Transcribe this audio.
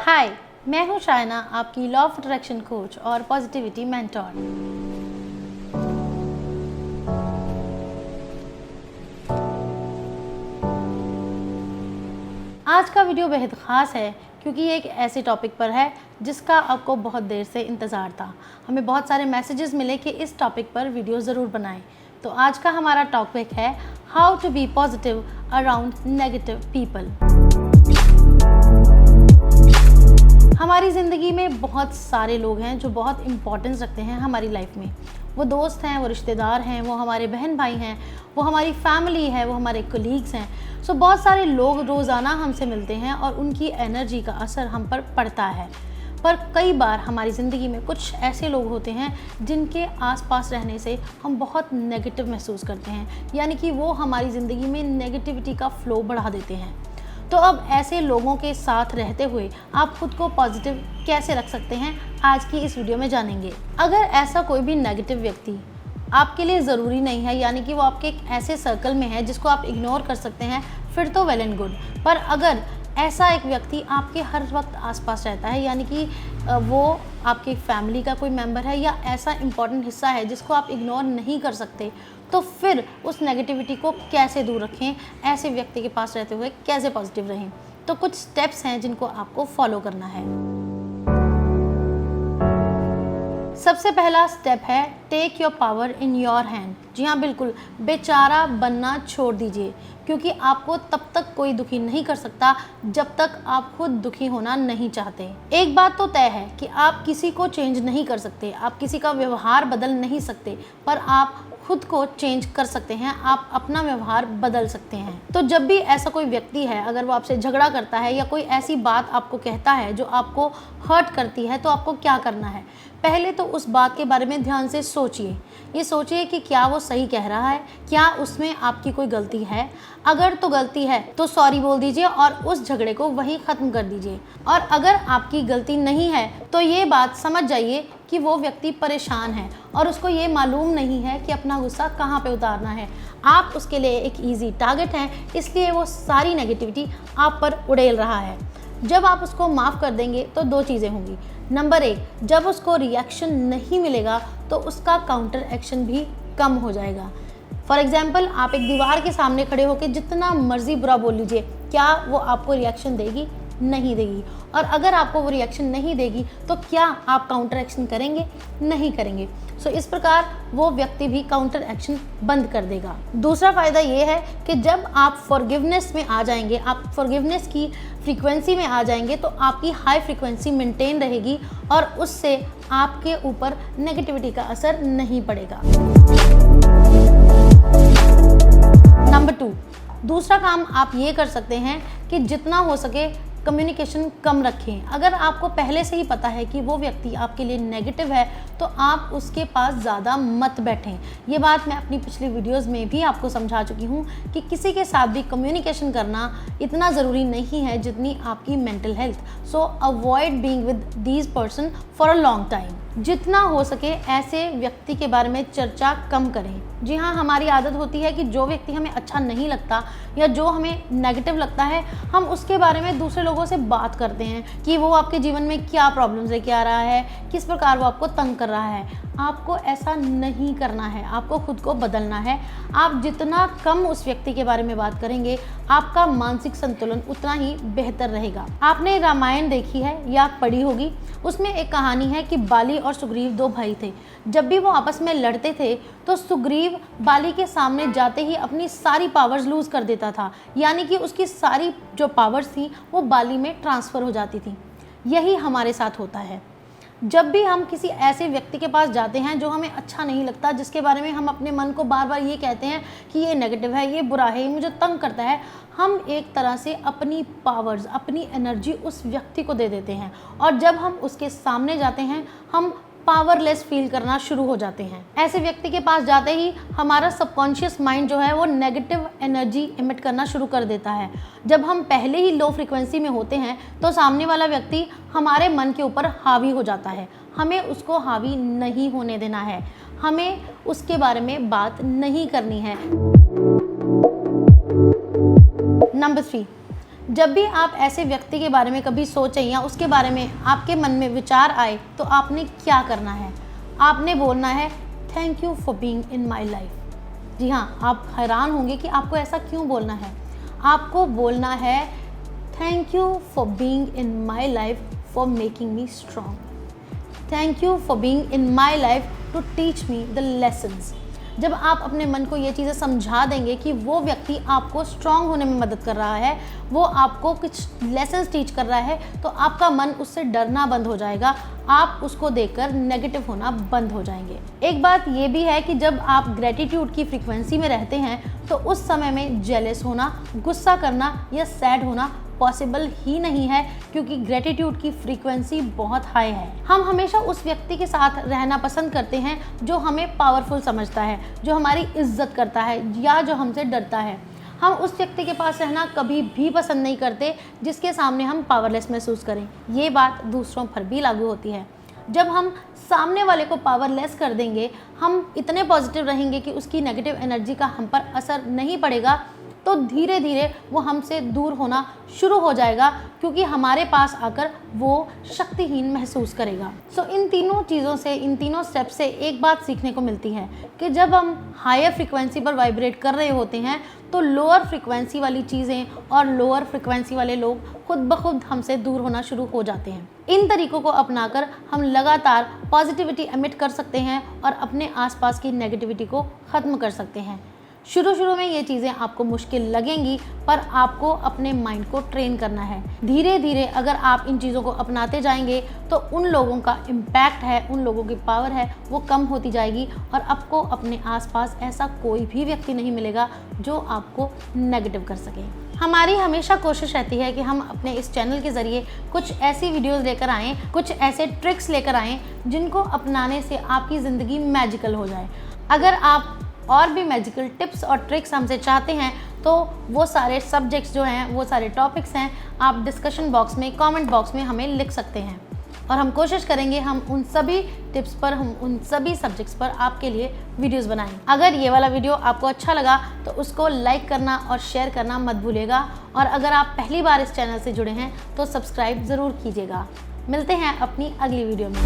हाय, मैं हूँ शायना, आपकी लॉ ऑफ अट्रैक्शन कोच और पॉजिटिविटी मेंटोर। आज का वीडियो बेहद ख़ास है क्योंकि ये एक ऐसे टॉपिक पर है जिसका आपको बहुत देर से इंतज़ार था। हमें बहुत सारे मैसेजेस मिले कि इस टॉपिक पर वीडियो ज़रूर बनाएं। तो आज का हमारा टॉपिक है how to be positive around negative people. हमारी ज़िंदगी में बहुत सारे लोग हैं जो बहुत इम्पोर्टेंस रखते हैं हमारी लाइफ में। वो दोस्त हैं, वो रिश्तेदार हैं, वो हमारे बहन भाई हैं, वो हमारी फैमिली है, वो हमारे कोलीग्स हैं। सो बहुत सारे लोग रोज़ाना हमसे मिलते हैं और उनकी एनर्जी का असर हम पर पड़ता है। पर कई बार हमारी ज़िंदगी में कुछ ऐसे लोग होते हैं जिनके आसपास रहने से हम बहुत नेगेटिव महसूस करते हैं, यानी कि वो हमारी ज़िंदगी में नेगेटिविटी का फ्लो बढ़ा देते हैं। तो अब ऐसे लोगों के साथ रहते हुए आप खुद को पॉजिटिव कैसे रख सकते हैं, आज की इस वीडियो में जानेंगे। अगर ऐसा कोई भी नेगेटिव व्यक्ति आपके लिए ज़रूरी नहीं है, यानी कि वो आपके एक ऐसे सर्कल में है जिसको आप इग्नोर कर सकते हैं, फिर तो वेल एंड गुड। पर अगर ऐसा एक व्यक्ति आपके हर वक्त आसपास रहता है, यानी कि वो आपकी फैमिली का कोई मेंबर है या ऐसा इम्पॉर्टेंट हिस्सा है जिसको आप इग्नोर नहीं कर सकते, तो फिर उस नेगेटिविटी को कैसे दूर रखें, ऐसे व्यक्ति के पास रहते हुए कैसे पॉजिटिव रहें। तो कुछ स्टेप्स हैं जिनको आपको फॉलो करना है। सबसे पहला स्टेप है take your power in your hand. जी हाँ, बिल्कुल बेचारा बनना छोड़ दीजिए, क्योंकि आपको तब तक कोई दुखी नहीं कर सकता जब तक आप खुद दुखी होना नहीं चाहते। एक बात तो तय है कि आप किसी को चेंज नहीं कर सकते, आप किसी का व्यवहार बदल नहीं सकते, पर आप खुद को चेंज कर सकते हैं, आप अपना व्यवहार बदल सकते हैं। तो जब भी ऐसा कोई व्यक्ति है, अगर वो आपसे झगड़ा करता है या कोई ऐसी बात आपको कहता है जो आपको हर्ट करती है, तो आपको क्या करना है? पहले तो उस बात के बारे में ध्यान से सोचिए। ये सोचिए कि क्या वो सही कह रहा है, क्या उसमें आपकी कोई गलती है। अगर तो गलती है तो सॉरी बोल दीजिए और उस झगड़े को वहीं ख़त्म कर दीजिए। और अगर आपकी गलती नहीं है तो ये बात समझ जाइए कि वो व्यक्ति परेशान है और उसको ये मालूम नहीं है कि अपना गुस्सा कहाँ पे उतारना है। आप उसके लिए एक ईजी टारगेट हैं, इसलिए वो सारी नेगेटिविटी आप पर उड़ेल रहा है। जब आप उसको माफ़ कर देंगे तो दो चीज़ें होंगी। नंबर एक, जब उसको रिएक्शन नहीं मिलेगा तो उसका काउंटर एक्शन भी कम हो जाएगा। फॉर एग्जाम्पल, आप एक दीवार के सामने खड़े होकर जितना मर्जी बुरा बोल लीजिए, क्या वो आपको रिएक्शन देगी? नहीं देगी। और अगर आपको वो रिएक्शन नहीं देगी तो क्या आप काउंटर एक्शन करेंगे? नहीं करेंगे। सो इस प्रकार वो व्यक्ति भी काउंटर एक्शन बंद कर देगा। दूसरा फ़ायदा ये है कि जब आप फॉरगिवनेस में आ जाएंगे, आप फॉरगिवनेस की फ्रीक्वेंसी में आ जाएंगे, तो आपकी हाई फ्रीक्वेंसी मेंटेन रहेगी और उससे आपके ऊपर नेगेटिविटी का असर नहीं पड़ेगा। नंबर 2, दूसरा काम आप ये कर सकते हैं कि जितना हो सके कम्युनिकेशन कम रखें। अगर आपको पहले से ही पता है कि वो व्यक्ति आपके लिए नेगेटिव है तो आप उसके पास ज़्यादा मत बैठें। ये बात मैं अपनी पिछली वीडियोस में भी आपको समझा चुकी हूँ कि किसी के साथ भी कम्युनिकेशन करना इतना ज़रूरी नहीं है जितनी आपकी mental health. So avoid being with these person for a long time. जितना हो सके ऐसे व्यक्ति के बारे में चर्चा कम करें। जी हाँ, हमारी आदत होती है कि जो व्यक्ति हमें अच्छा नहीं लगता या जो हमें नेगेटिव लगता है, हम उसके बारे में दूसरे लोगों से बात करते हैं कि वो आपके जीवन में क्या प्रॉब्लम्स लेके आ रहा है, किस प्रकार वो आपको तंग कर रहा है। आपको ऐसा नहीं करना है, आपको खुद को बदलना है। आप जितना कम उस व्यक्ति के बारे में बात करेंगे, आपका मानसिक संतुलन उतना ही बेहतर रहेगा। आपने रामायण देखी है या पढ़ी होगी, उसमें एक कहानी है कि बाली और सुग्रीव दो भाई थे। जब भी वो आपस में लड़ते थे तो सुग्रीव बाली के सामने जाते ही अपनी सारी पावर्स लूज़ कर देता था, यानी कि उसकी सारी जो पावर्स थी वो बाली में ट्रांसफ़र हो जाती थी। यही हमारे साथ होता है। जब भी हम किसी ऐसे व्यक्ति के पास जाते हैं जो हमें अच्छा नहीं लगता, जिसके बारे में हम अपने मन को बार बार ये कहते हैं कि ये नेगेटिव है, ये बुरा है, ये मुझे तंग करता है, हम एक तरह से अपनी पावर्स, अपनी एनर्जी उस व्यक्ति को दे देते हैं। और जब हम उसके सामने जाते हैं, हम पावरलेस फील करना शुरू हो जाते हैं। ऐसे व्यक्ति के पास जाते ही हमारा सबकॉन्शियस माइंड जो है वो नेगेटिव एनर्जी इमिट करना शुरू कर देता है। जब हम पहले ही लो फ्रीक्वेंसी में होते हैं तो सामने वाला व्यक्ति हमारे मन के ऊपर हावी हो जाता है। हमें उसको हावी नहीं होने देना है, हमें उसके बारे में बात नहीं करनी है। नंबर 3, जब भी आप ऐसे व्यक्ति के बारे में कभी सोचें या उसके बारे में आपके मन में विचार आए तो आपने क्या करना है? आपने बोलना है thank you for being in my life. जी हाँ, आप हैरान होंगे कि आपको ऐसा क्यों बोलना है। आपको बोलना है thank you for being in my life for making me strong. Thank you for being in my life to teach me the lessons. जब आप अपने मन को ये चीज़ें समझा देंगे कि वो व्यक्ति आपको स्ट्रांग होने में मदद कर रहा है, वो आपको कुछ लेसन्स टीच कर रहा है, तो आपका मन उससे डरना बंद हो जाएगा। आप उसको देखकर नेगेटिव होना बंद हो जाएंगे। एक बात ये भी है कि जब आप ग्रेटिट्यूड की फ्रीक्वेंसी में रहते हैं तो उस समय में जेलस होना, गुस्सा करना या सैड होना पॉसिबल ही नहीं है, क्योंकि ग्रेटिट्यूड की फ्रीक्वेंसी बहुत हाई है। हम हमेशा उस व्यक्ति के साथ रहना पसंद करते हैं जो हमें पावरफुल समझता है, जो हमारी इज्जत करता है या जो हमसे डरता है। हम उस व्यक्ति के पास रहना कभी भी पसंद नहीं करते जिसके सामने हम पावरलेस महसूस करें। ये बात दूसरों पर भी लागू होती है। जब हम सामने वाले को पावरलेस कर देंगे, हम इतने पॉजिटिव रहेंगे कि उसकी नेगेटिव एनर्जी का हम पर असर नहीं पड़ेगा, तो धीरे धीरे वो हमसे दूर होना शुरू हो जाएगा, क्योंकि हमारे पास आकर वो शक्तिहीन महसूस करेगा। इन तीनों चीज़ों से, इन तीनों स्टेप से एक बात सीखने को मिलती है कि जब हम हायर फ्रिक्वेंसी पर वाइब्रेट कर रहे होते हैं तो लोअर फ्रिक्वेंसी वाली चीज़ें और लोअर फ्रिक्वेंसी वाले लोग खुद ब खुद हमसे दूर होना शुरू हो जाते हैं। इन तरीकों को अपनाकर हम लगातार पॉजिटिविटी एमिट कर सकते हैं और अपने आसपास की नेगेटिविटी को ख़त्म कर सकते हैं। शुरू में ये चीज़ें आपको मुश्किल लगेंगी, पर आपको अपने माइंड को ट्रेन करना है। धीरे धीरे अगर आप इन चीज़ों को अपनाते जाएंगे तो उन लोगों का इम्पैक्ट है, उन लोगों की पावर है, वो कम होती जाएगी और आपको अपने आसपास ऐसा कोई भी व्यक्ति नहीं मिलेगा जो आपको नेगेटिव कर सके। हमारी हमेशा कोशिश रहती है कि हम अपने इस चैनल के ज़रिए कुछ ऐसी वीडियोज़ लेकर आएँ, कुछ ऐसे ट्रिक्स लेकर आएँ जिनको अपनाने से आपकी ज़िंदगी मैजिकल हो जाए। अगर आप और भी मैजिकल टिप्स और ट्रिक्स हमसे चाहते हैं तो वो सारे सब्जेक्ट्स जो हैं, वो सारे टॉपिक्स हैं, आप डिस्कशन बॉक्स में, कमेंट बॉक्स में हमें लिख सकते हैं और हम कोशिश करेंगे हम उन सभी टिप्स पर, हम उन सभी सब्जेक्ट्स पर आपके लिए वीडियोस बनाएं। अगर ये वाला वीडियो आपको अच्छा लगा तो उसको लाइक करना और शेयर करना मत भूलिएगा, और अगर आप पहली बार इस चैनल से जुड़े हैं तो सब्सक्राइब ज़रूर कीजिएगा। मिलते हैं अपनी अगली वीडियो में।